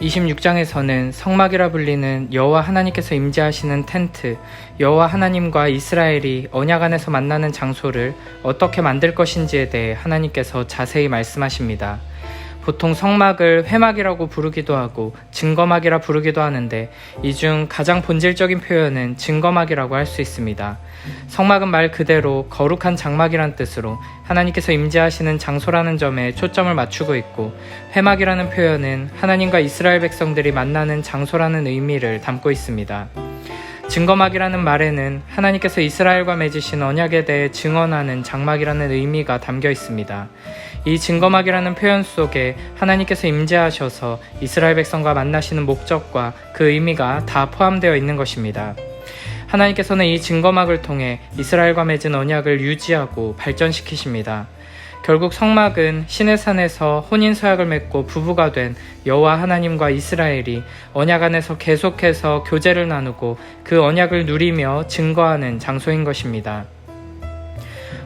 26장에서는 성막이라 불리는 여호와 하나님께서 임재하시는 텐트, 여호와 하나님과 이스라엘이 언약 안에서 만나는 장소를 어떻게 만들 것인지에 대해 하나님께서 자세히 말씀하십니다. 보통 성막을 회막이라고 부르기도 하고 증거막이라 부르기도 하는데 이 중 가장 본질적인 표현은 증거막이라고 할 수 있습니다. 성막은 말 그대로 거룩한 장막이란 뜻으로 하나님께서 임재하시는 장소라는 점에 초점을 맞추고 있고, 회막이라는 표현은 하나님과 이스라엘 백성들이 만나는 장소라는 의미를 담고 있습니다. 증거막이라는 말에는 하나님께서 이스라엘과 맺으신 언약에 대해 증언하는 장막이라는 의미가 담겨 있습니다. 이 증거막이라는 표현 속에 하나님께서 임재하셔서 이스라엘 백성과 만나시는 목적과 그 의미가 다 포함되어 있는 것입니다. 하나님께서는 이 증거막을 통해 이스라엘과 맺은 언약을 유지하고 발전시키십니다. 결국 성막은 시내산에서 혼인서약을 맺고 부부가 된 여호와 하나님과 이스라엘이 언약 안에서 계속해서 교제를 나누고 그 언약을 누리며 증거하는 장소인 것입니다.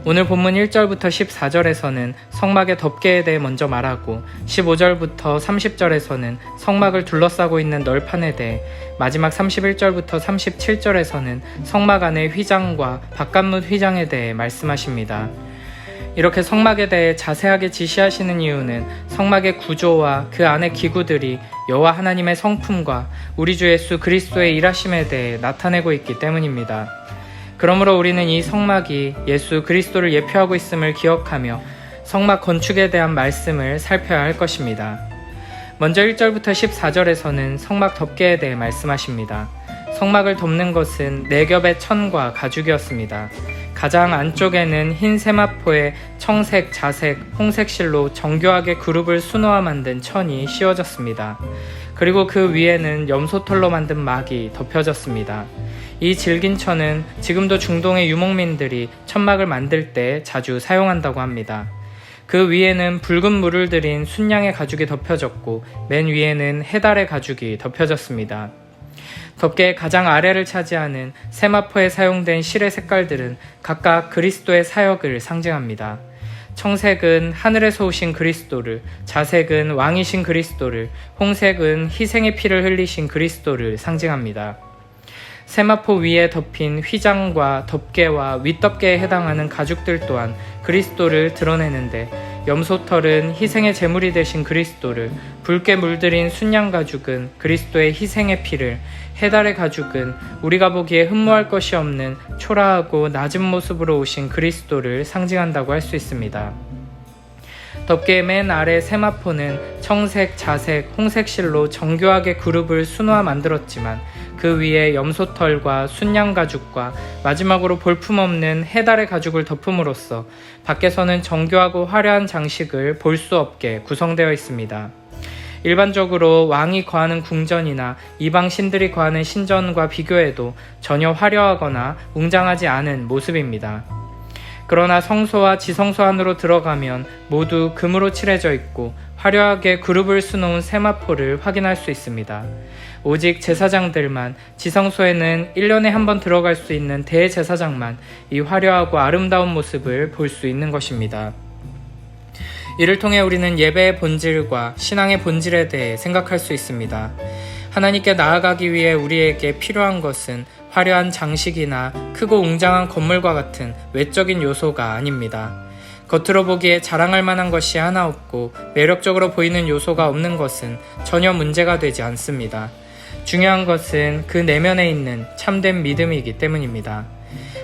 오늘 본문 1절부터 14절에서는 성막의 덮개에 대해 먼저 말하고 15절부터 30절에서는 성막을 둘러싸고 있는 널판에 대해, 마지막 31절부터 37절에서는 성막 안의 휘장과 바깥문 휘장에 대해 말씀하십니다. 이렇게 성막에 대해 자세하게 지시하시는 이유는 성막의 구조와 그 안의 기구들이 여호와 하나님의 성품과 우리 주 예수 그리스도의 일하심에 대해 나타내고 있기 때문입니다. 그러므로 우리는 이 성막이 예수 그리스도를 예표하고 있음을 기억하며 성막 건축에 대한 말씀을 살펴야 할 것입니다. 먼저 1절부터 14절에서는 성막 덮개에 대해 말씀하십니다. 성막을 덮는 것은 4겹의 천과 가죽이었습니다. 가장 안쪽에는 흰 세마포에 청색, 자색, 홍색 실로 정교하게 그룹을 수놓아 만든 천이 씌워졌습니다. 그리고 그 위에는 염소털로 만든 막이 덮여졌습니다. 이 질긴 천은 지금도 중동의 유목민들이 천막을 만들 때 자주 사용한다고 합니다. 그 위에는 붉은 물을 들인 순양의 가죽이 덮여졌고 맨 위에는 해달의 가죽이 덮여졌습니다. 덮개의 가장 아래를 차지하는 세마포에 사용된 실의 색깔들은 각각 그리스도의 사역을 상징합니다. 청색은 하늘에서 오신 그리스도를, 자색은 왕이신 그리스도를, 홍색은 희생의 피를 흘리신 그리스도를 상징합니다. 세마포 위에 덮인 휘장과 덮개와 윗덮개에 해당하는 가죽들 또한 그리스도를 드러내는데, 염소털은 희생의 제물이 되신 그리스도를, 붉게 물들인 순양 가죽은 그리스도의 희생의 피를, 해달의 가죽은 우리가 보기에 흠모할 것이 없는 초라하고 낮은 모습으로 오신 그리스도를 상징한다고 할 수 있습니다. 덮개의 맨 아래 세마포는 청색, 자색, 홍색 실로 정교하게 그룹을 수놓아 만들었지만 그 위에 염소털과 순양 가죽과 마지막으로 볼품없는 해달의 가죽을 덮음으로써 밖에서는 정교하고 화려한 장식을 볼 수 없게 구성되어 있습니다. 일반적으로 왕이 거하는 궁전이나 이방 신들이 거하는 신전과 비교해도 전혀 화려하거나 웅장하지 않은 모습입니다. 그러나 성소와 지성소 안으로 들어가면 모두 금으로 칠해져 있고 화려하게 그룹을 수놓은 세마포를 확인할 수 있습니다. 오직 제사장들만, 지성소에는 1년에 한 번 들어갈 수 있는 대제사장만 이 화려하고 아름다운 모습을 볼 수 있는 것입니다. 이를 통해 우리는 예배의 본질과 신앙의 본질에 대해 생각할 수 있습니다. 하나님께 나아가기 위해 우리에게 필요한 것은 화려한 장식이나 크고 웅장한 건물과 같은 외적인 요소가 아닙니다. 겉으로 보기에 자랑할 만한 것이 하나 없고 매력적으로 보이는 요소가 없는 것은 전혀 문제가 되지 않습니다. 중요한 것은 그 내면에 있는 참된 믿음이기 때문입니다.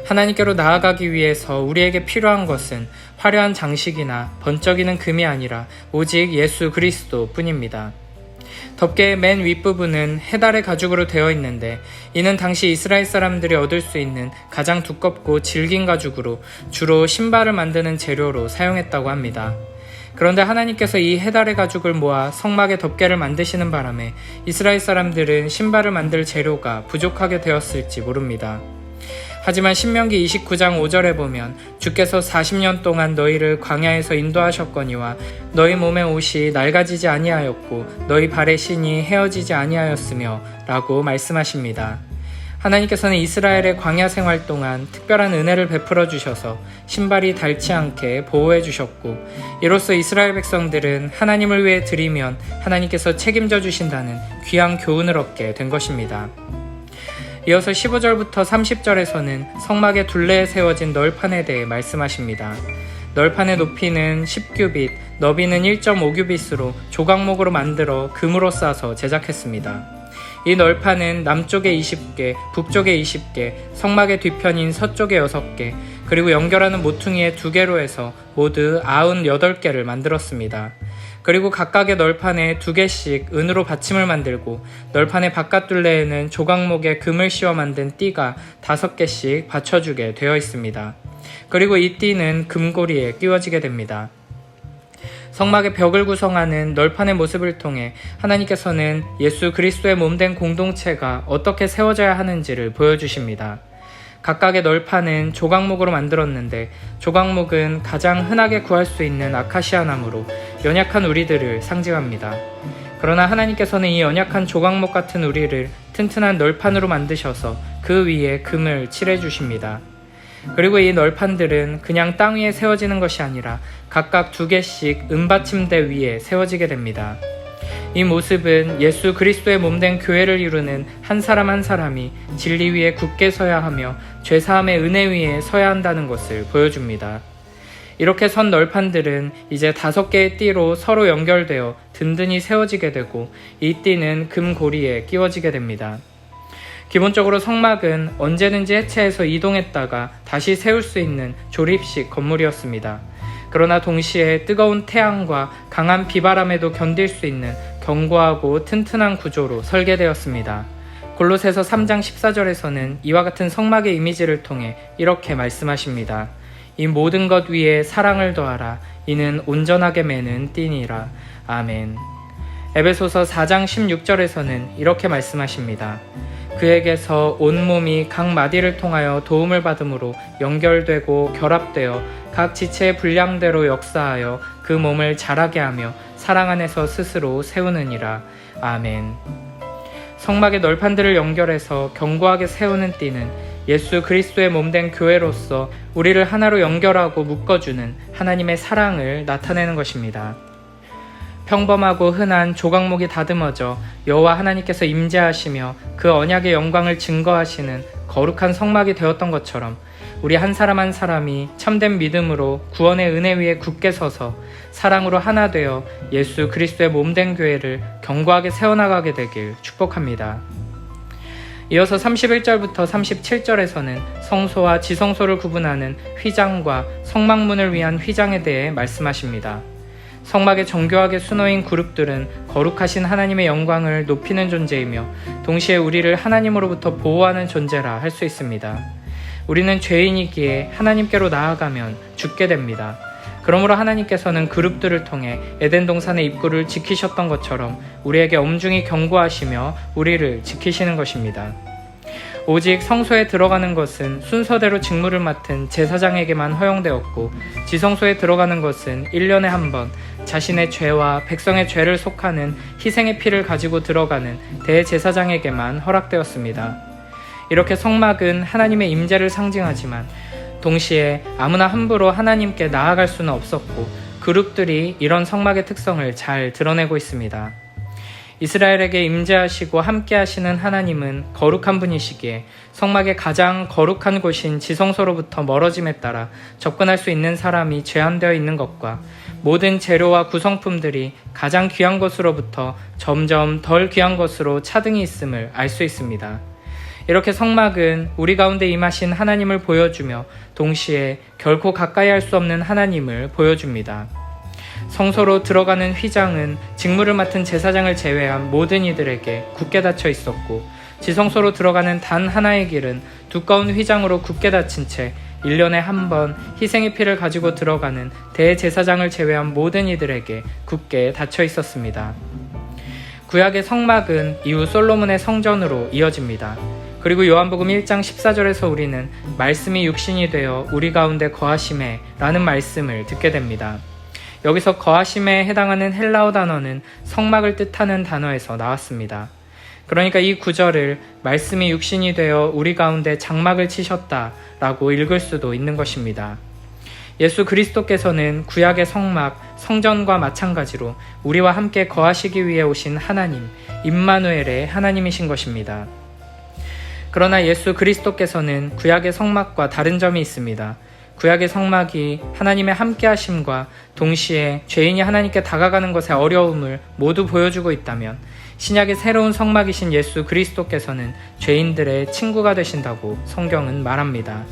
하나님께로 나아가기 위해서 우리에게 필요한 것은 화려한 장식이나 번쩍이는 금이 아니라 오직 예수 그리스도 뿐입니다. 덮개의 맨 윗부분은 해달의 가죽으로 되어 있는데 이는 당시 이스라엘 사람들이 얻을 수 있는 가장 두껍고 질긴 가죽으로 주로 신발을 만드는 재료로 사용했다고 합니다. 그런데 하나님께서 이 해달의 가죽을 모아 성막의 덮개를 만드시는 바람에 이스라엘 사람들은 신발을 만들 재료가 부족하게 되었을지 모릅니다. 하지만 신명기 29장 5절에 보면 주께서 40년 동안 너희를 광야에서 인도하셨거니와 너희 몸의 옷이 낡아지지 아니하였고 너희 발의 신이 헤어지지 아니하였으며 라고 말씀하십니다. 하나님께서는 이스라엘의 광야 생활 동안 특별한 은혜를 베풀어 주셔서 신발이 닳지 않게 보호해 주셨고, 이로써 이스라엘 백성들은 하나님을 위해 드리면 하나님께서 책임져 주신다는 귀한 교훈을 얻게 된 것입니다. 이어서 15절부터 30절에서는 성막의 둘레에 세워진 널판에 대해 말씀하십니다. 널판의 높이는 10규빗, 너비는 1.5규빗으로 조각목으로 만들어 금으로 싸서 제작했습니다. 이 널판은 남쪽에 20개, 북쪽에 20개, 성막의 뒤편인 서쪽에 6개, 그리고 연결하는 모퉁이에 2개로 해서 모두 98개를 만들었습니다. 그리고 각각의 널판에 2개씩 은으로 받침을 만들고, 널판의 바깥 둘레에는 조각목에 금을 씌워 만든 띠가 5개씩 받쳐주게 되어 있습니다. 그리고 이 띠는 금고리에 끼워지게 됩니다. 성막의 벽을 구성하는 널판의 모습을 통해 하나님께서는 예수 그리스도의 몸된 공동체가 어떻게 세워져야 하는지를 보여주십니다. 각각의 널판은 조각목으로 만들었는데, 조각목은 가장 흔하게 구할 수 있는 아카시아 나무로 연약한 우리들을 상징합니다. 그러나 하나님께서는 이 연약한 조각목 같은 우리를 튼튼한 널판으로 만드셔서 그 위에 금을 칠해 주십니다. 그리고 이 널판들은 그냥 땅 위에 세워지는 것이 아니라 각각 2개씩 은받침대 위에 세워지게 됩니다. 이 모습은 예수 그리스도의 몸된 교회를 이루는 한 사람 한 사람이 진리 위에 굳게 서야 하며 죄사함의 은혜 위에 서야 한다는 것을 보여줍니다. 이렇게 선 널판들은 이제 5개의 띠로 서로 연결되어 든든히 세워지게 되고, 이 띠는 금고리에 끼워지게 됩니다. 기본적으로 성막은 언제든지 해체해서 이동했다가 다시 세울 수 있는 조립식 건물이었습니다. 그러나 동시에 뜨거운 태양과 강한 비바람에도 견딜 수 있는 견고하고 튼튼한 구조로 설계되었습니다. 골로새서 3장 14절에서는 이와 같은 성막의 이미지를 통해 이렇게 말씀하십니다. 이 모든 것 위에 사랑을 더하라. 이는 온전하게 매는 띠니라. 아멘. 에베소서 4장 16절에서는 이렇게 말씀하십니다. 그에게서 온몸이 각 마디를 통하여 도움을 받음으로 연결되고 결합되어 각 지체의 분량대로 역사하여 그 몸을 자라게 하며 사랑 안에서 스스로 세우느니라. 아멘. 성막의 널판들을 연결해서 견고하게 세우는 띠는 예수 그리스도의 몸된 교회로서 우리를 하나로 연결하고 묶어주는 하나님의 사랑을 나타내는 것입니다. 평범하고 흔한 조각목이 다듬어져 여호와 하나님께서 임재하시며 그 언약의 영광을 증거하시는 거룩한 성막이 되었던 것처럼, 우리 한 사람 한 사람이 참된 믿음으로 구원의 은혜 위에 굳게 서서 사랑으로 하나 되어 예수 그리스도의 몸된 교회를 견고하게 세워나가게 되길 축복합니다. 이어서 31절부터 37절에서는 성소와 지성소를 구분하는 휘장과 성막문을 위한 휘장에 대해 말씀하십니다. 성막에 정교하게 수놓인 그룹들은 거룩하신 하나님의 영광을 높이는 존재이며 동시에 우리를 하나님으로부터 보호하는 존재라 할 수 있습니다. 우리는 죄인이기에 하나님께로 나아가면 죽게 됩니다. 그러므로 하나님께서는 그룹들을 통해 에덴 동산의 입구를 지키셨던 것처럼 우리에게 엄중히 경고하시며 우리를 지키시는 것입니다. 오직 성소에 들어가는 것은 순서대로 직무를 맡은 제사장에게만 허용되었고, 지성소에 들어가는 것은 1년에 한 번 자신의 죄와 백성의 죄를 속하는 희생의 피를 가지고 들어가는 대제사장에게만 허락되었습니다. 이렇게 성막은 하나님의 임재를 상징하지만 동시에 아무나 함부로 하나님께 나아갈 수는 없었고, 그룹들이 이런 성막의 특성을 잘 드러내고 있습니다. 이스라엘에게 임재하시고 함께 하시는 하나님은 거룩한 분이시기에 성막의 가장 거룩한 곳인 지성소로부터 멀어짐에 따라 접근할 수 있는 사람이 제한되어 있는 것과, 모든 재료와 구성품들이 가장 귀한 것으로부터 점점 덜 귀한 것으로 차등이 있음을 알 수 있습니다. 이렇게 성막은 우리 가운데 임하신 하나님을 보여주며 동시에 결코 가까이 할 수 없는 하나님을 보여줍니다. 성소로 들어가는 휘장은 직무를 맡은 제사장을 제외한 모든 이들에게 굳게 닫혀 있었고, 지성소로 들어가는 단 하나의 길은 두꺼운 휘장으로 굳게 닫힌 채 1년에 한 번 희생의 피를 가지고 들어가는 대제사장을 제외한 모든 이들에게 굳게 닫혀 있었습니다. 구약의 성막은 이후 솔로몬의 성전으로 이어집니다. 그리고 요한복음 1장 14절에서 우리는 말씀이 육신이 되어 우리 가운데 거하심에 라는 말씀을 듣게 됩니다. 여기서 거하심에 해당하는 헬라어 단어는 성막을 뜻하는 단어에서 나왔습니다. 그러니까 이 구절을 말씀이 육신이 되어 우리 가운데 장막을 치셨다라고 읽을 수도 있는 것입니다. 예수 그리스도께서는 구약의 성막, 성전과 마찬가지로 우리와 함께 거하시기 위해 오신 하나님, 임마누엘의 하나님이신 것입니다. 그러나 예수 그리스도께서는 구약의 성막과 다른 점이 있습니다. 구약의 성막이 하나님의 함께하심과 동시에 죄인이 하나님께 다가가는 것의 어려움을 모두 보여주고 있다면 신약의 새로운 성막이신 예수 그리스도께서는 죄인들의 친구가 되신다고 성경은 말합니다.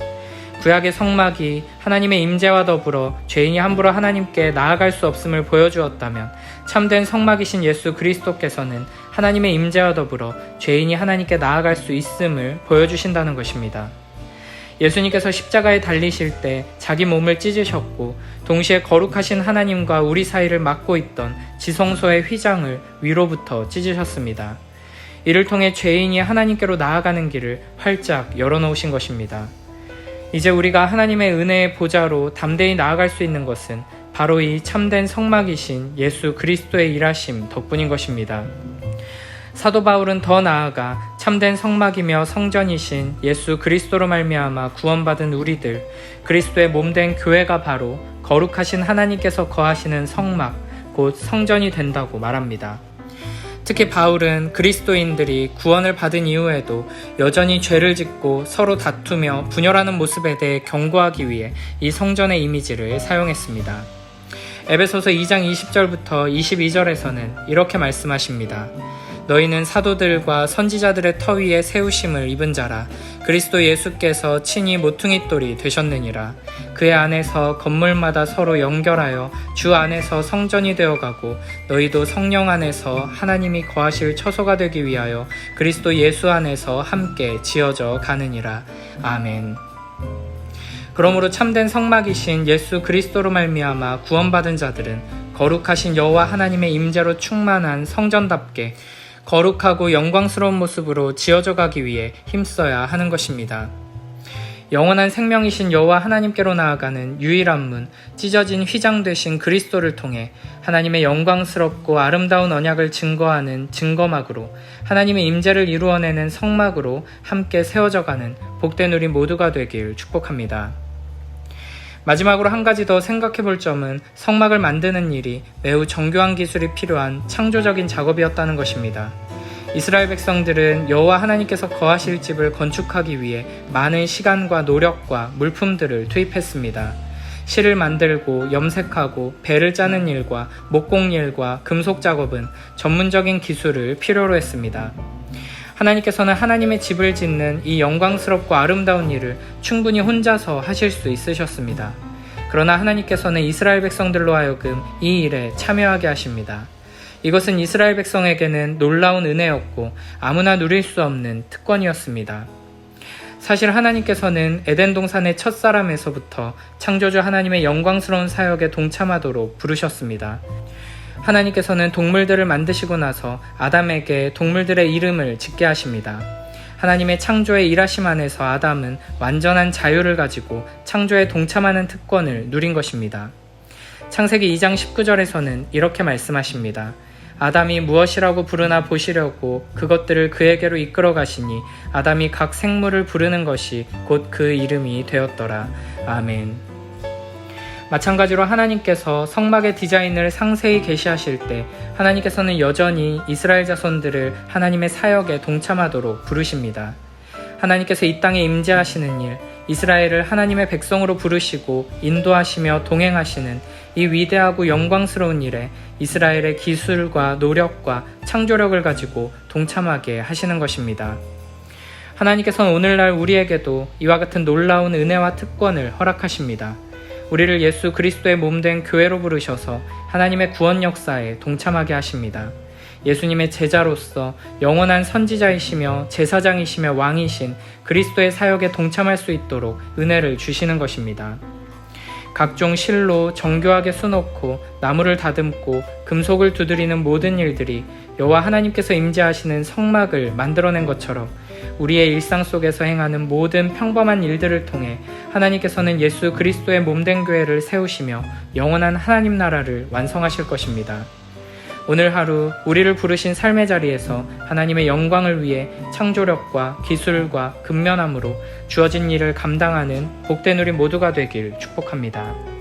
구약의 성막이 하나님의 임재와 더불어 죄인이 함부로 하나님께 나아갈 수 없음을 보여주었다면 참된 성막이신 예수 그리스도께서는 하나님의 임재와 더불어 죄인이 하나님께 나아갈 수 있음을 보여주신다는 것입니다. 예수님께서 십자가에 달리실 때 자기 몸을 찢으셨고 동시에 거룩하신 하나님과 우리 사이를 막고 있던 지성소의 휘장을 위로부터 찢으셨습니다. 이를 통해 죄인이 하나님께로 나아가는 길을 활짝 열어놓으신 것입니다. 이제 우리가 하나님의 은혜의 보좌로 담대히 나아갈 수 있는 것은 바로 이 참된 성막이신 예수 그리스도의 일하심 덕분인 것입니다. 사도 바울은 더 나아가 참된 성막이며 성전이신 예수 그리스도로 말미암아 구원받은 우리들, 그리스도의 몸된 교회가 바로 거룩하신 하나님께서 거하시는 성막, 곧 성전이 된다고 말합니다. 특히 바울은 그리스도인들이 구원을 받은 이후에도 여전히 죄를 짓고 서로 다투며 분열하는 모습에 대해 경고하기 위해 이 성전의 이미지를 사용했습니다. 에베소서 2장 20절부터 22절에서는 이렇게 말씀하십니다. 너희는 사도들과 선지자들의 터 위에 세우심을 입은 자라. 그리스도 예수께서 친히 모퉁이돌이 되셨느니라. 그의 안에서 건물마다 서로 연결하여 주 안에서 성전이 되어가고 너희도 성령 안에서 하나님이 거하실 처소가 되기 위하여 그리스도 예수 안에서 함께 지어져 가느니라. 아멘. 그러므로 참된 성막이신 예수 그리스도로 말미암아 구원받은 자들은 거룩하신 여호와 하나님의 임재로 충만한 성전답게 거룩하고 영광스러운 모습으로 지어져 가기 위해 힘써야 하는 것입니다. 영원한 생명이신 여호와 하나님께로 나아가는 유일한 문, 찢어진 휘장 되신 그리스도를 통해 하나님의 영광스럽고 아름다운 언약을 증거하는 증거막으로 하나님의 임재를 이루어내는 성막으로 함께 세워져 가는 복된 우리 모두가 되길 축복합니다. 마지막으로 한 가지 더 생각해 볼 점은 성막을 만드는 일이 매우 정교한 기술이 필요한 창조적인 작업이었다는 것입니다. 이스라엘 백성들은 여호와 하나님께서 거하실 집을 건축하기 위해 많은 시간과 노력과 물품들을 투입했습니다. 실을 만들고 염색하고 배를 짜는 일과 목공 일과 금속 작업은 전문적인 기술을 필요로 했습니다. 하나님께서는 하나님의 집을 짓는 이 영광스럽고 아름다운 일을 충분히 혼자서 하실 수 있으셨습니다. 그러나 하나님께서는 이스라엘 백성들로 하여금 이 일에 참여하게 하십니다. 이것은 이스라엘 백성에게는 놀라운 은혜였고 아무나 누릴 수 없는 특권이었습니다. 사실 하나님께서는 에덴 동산의 첫사람에서부터 창조주 하나님의 영광스러운 사역에 동참하도록 부르셨습니다. 하나님께서는 동물들을 만드시고 나서 아담에게 동물들의 이름을 짓게 하십니다. 하나님의 창조의 일하심 안에서 아담은 완전한 자유를 가지고 창조에 동참하는 특권을 누린 것입니다. 창세기 2장 19절에서는 이렇게 말씀하십니다. 아담이 무엇이라고 부르나 보시려고 그것들을 그에게로 이끌어 가시니 아담이 각 생물을 부르는 것이 곧 그 이름이 되었더라. 아멘. 마찬가지로 하나님께서 성막의 디자인을 상세히 계시하실 때 하나님께서는 여전히 이스라엘 자손들을 하나님의 사역에 동참하도록 부르십니다. 하나님께서 이 땅에 임재하시는 일, 이스라엘을 하나님의 백성으로 부르시고 인도하시며 동행하시는 이 위대하고 영광스러운 일에 이스라엘의 기술과 노력과 창조력을 가지고 동참하게 하시는 것입니다. 하나님께서는 오늘날 우리에게도 이와 같은 놀라운 은혜와 특권을 허락하십니다. 우리를 예수 그리스도의 몸된 교회로 부르셔서 하나님의 구원 역사에 동참하게 하십니다. 예수님의 제자로서 영원한 선지자이시며 제사장이시며 왕이신 그리스도의 사역에 동참할 수 있도록 은혜를 주시는 것입니다. 각종 실로 정교하게 수놓고 나무를 다듬고 금속을 두드리는 모든 일들이 여호와 하나님께서 임재하시는 성막을 만들어낸 것처럼 우리의 일상 속에서 행하는 모든 평범한 일들을 통해 하나님께서는 예수 그리스도의 몸된 교회를 세우시며 영원한 하나님 나라를 완성하실 것입니다. 오늘 하루 우리를 부르신 삶의 자리에서 하나님의 영광을 위해 창조력과 기술과 근면함으로 주어진 일을 감당하는 복된 우리 모두가 되길 축복합니다.